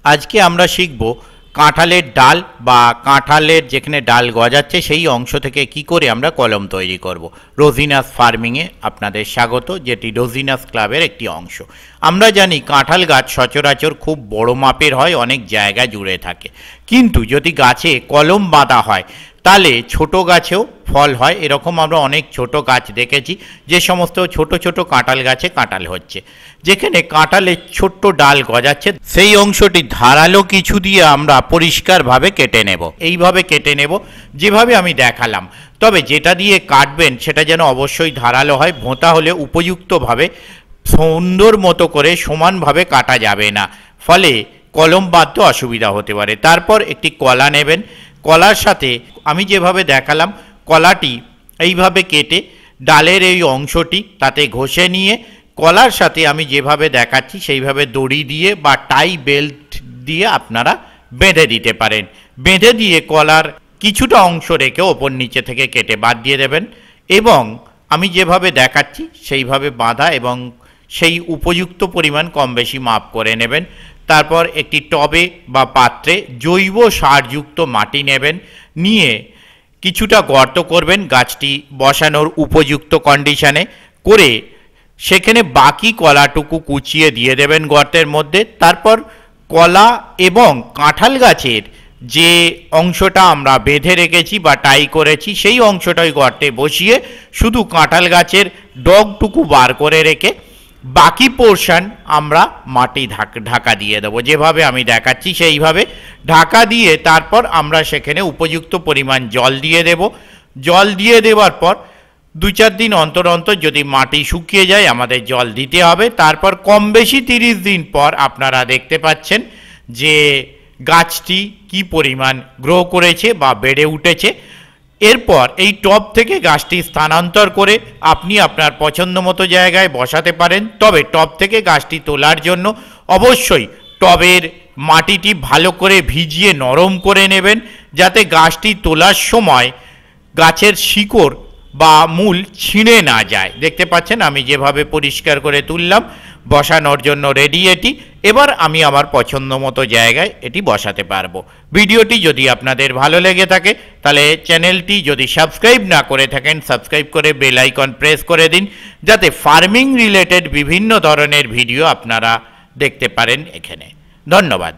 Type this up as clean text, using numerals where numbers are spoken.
আজকে আমরা শিখব কাঁঠালের ডাল বা কাঁঠালের যেখানে ডাল গজাচ্ছে সেই অংশ থেকে কি করে আমরা কলম তৈরি করব। রোজিনাস ফার্মিংয়ে আপনাদের স্বাগত, যেটি রোজিনাস ক্লাবের একটি অংশ। আমরা জানি কাঁঠাল গাছ সচরাচর খুব বড় মাপের হয়, অনেক জায়গা জুড়ে থাকে, কিন্তু যদি গাছে কলম বাঁধা হয় তাহলে ছোট গাছেও ফল হয়। এরকম আমরা অনেক ছোট গাছ দেখেছি, যে সমস্ত ছোট ছোট কাঁঠাল গাছে কাঁঠাল হচ্ছে। যেখানে কাঁঠালের ছোট্ট ডাল গজাচ্ছে সেই অংশটি ধারালো কিছু দিয়ে আমরা পরিষ্কারভাবে কেটে নেব। এইভাবে কেটে নেব যেভাবে আমি দেখালাম, তবে যেটা দিয়ে কাটবেন সেটা যেন অবশ্যই ধারালো হয়। ভোঁতা হলে উপযুক্তভাবে সুন্দর মতো করে সমানভাবে কাটা যাবে না, ফলে কলম বাঁধতে অসুবিধা হতে পারে। তারপর একটি কলা নেবেন, কলার সাথে আমি যেভাবে দেখালাম কলাটি এইভাবে কেটে ডালের এই অংশটি তাতে ঘষে নিয়ে কলার সাথে আমি যেভাবে দেখাচ্ছি সেইভাবে দড়ি দিয়ে বা টাই বেল্ট দিয়ে আপনারা বেঁধে দিতে পারেন। বেঁধে দিয়ে কলার কিছুটা অংশ রেখে ওপর নিচে থেকে কেটে বাদ দিয়ে দেবেন এবং আমি যেভাবে দেখাচ্ছি সেইভাবে বাঁধা এবং সেই উপযুক্ত পরিমাণ কম বেশি মাপ করে নেবেন। তারপর একটি টবে বা পাত্রে জৈব সারযুক্ত মাটি নেবেন, নিয়ে কিছুটা গর্ত করবেন গাছটি বসানোর উপযুক্ত কন্ডিশনে করে, সেখানে বাকি কলাটুকু কুচিয়ে দিয়ে দেবেন গর্তের মধ্যে। তারপর কলা এবং কাঁঠাল গাছের যে অংশটা আমরা বেঁধে রেখেছি বা টাই করেছি সেই অংশটাই গর্তে বসিয়ে শুধু কাঁঠাল গাছের ডগটুকু বার করে রেখে বাকি পোর্শন আমরা মাটি ঢাকা দিয়ে দেবো। যেভাবে আমি দেখাচ্ছি সেইভাবে ঢাকা দিয়ে তারপর আমরা সেখানে উপযুক্ত পরিমাণ জল দিয়ে দেব। জল দিয়ে দেওয়ার পর 2-4 দিন অন্তর অন্তর যদি মাটি শুকিয়ে যায় আমাদের জল দিতে হবে। তারপর কম বেশি 30 দিন পর আপনারা দেখতে পাচ্ছেন যে গাছটি কি পরিমাণ গ্রো করেছে বা বেড়ে উঠেছে। এরপর এই টব থেকে গাছটি স্থানান্তর করে আপনি আপনার পছন্দ মতো জায়গায় বসাতে পারেন। তবে টব থেকে গাছটি তোলার জন্য অবশ্যই টবের মাটিটি ভালো করে ভিজিয়ে নরম করে নেবেন, যাতে গাছটি তোলার সময় গাছের শিকড় বা মূল ছিঁড়ে না যায়। দেখতে পাচ্ছেন আমি যেভাবে পরিষ্কার করে তুললাম, বসানোর জন্য রেডি এটি। এবার আমি আমার পছন্দ মতো জায়গায় এটি বসাতে পারবো। ভিডিওটি যদি আপনাদের ভালো লেগে থাকে তাহলে চ্যানেলটি যদি সাবস্ক্রাইব না করে থাকেন সাবস্ক্রাইব করে বেল আইকন প্রেস করে দিন, যাতে ফার্মিং রিলেটেড বিভিন্ন ধরনের ভিডিও আপনারা দেখতে পারেন এখানে। ধন্যবাদ।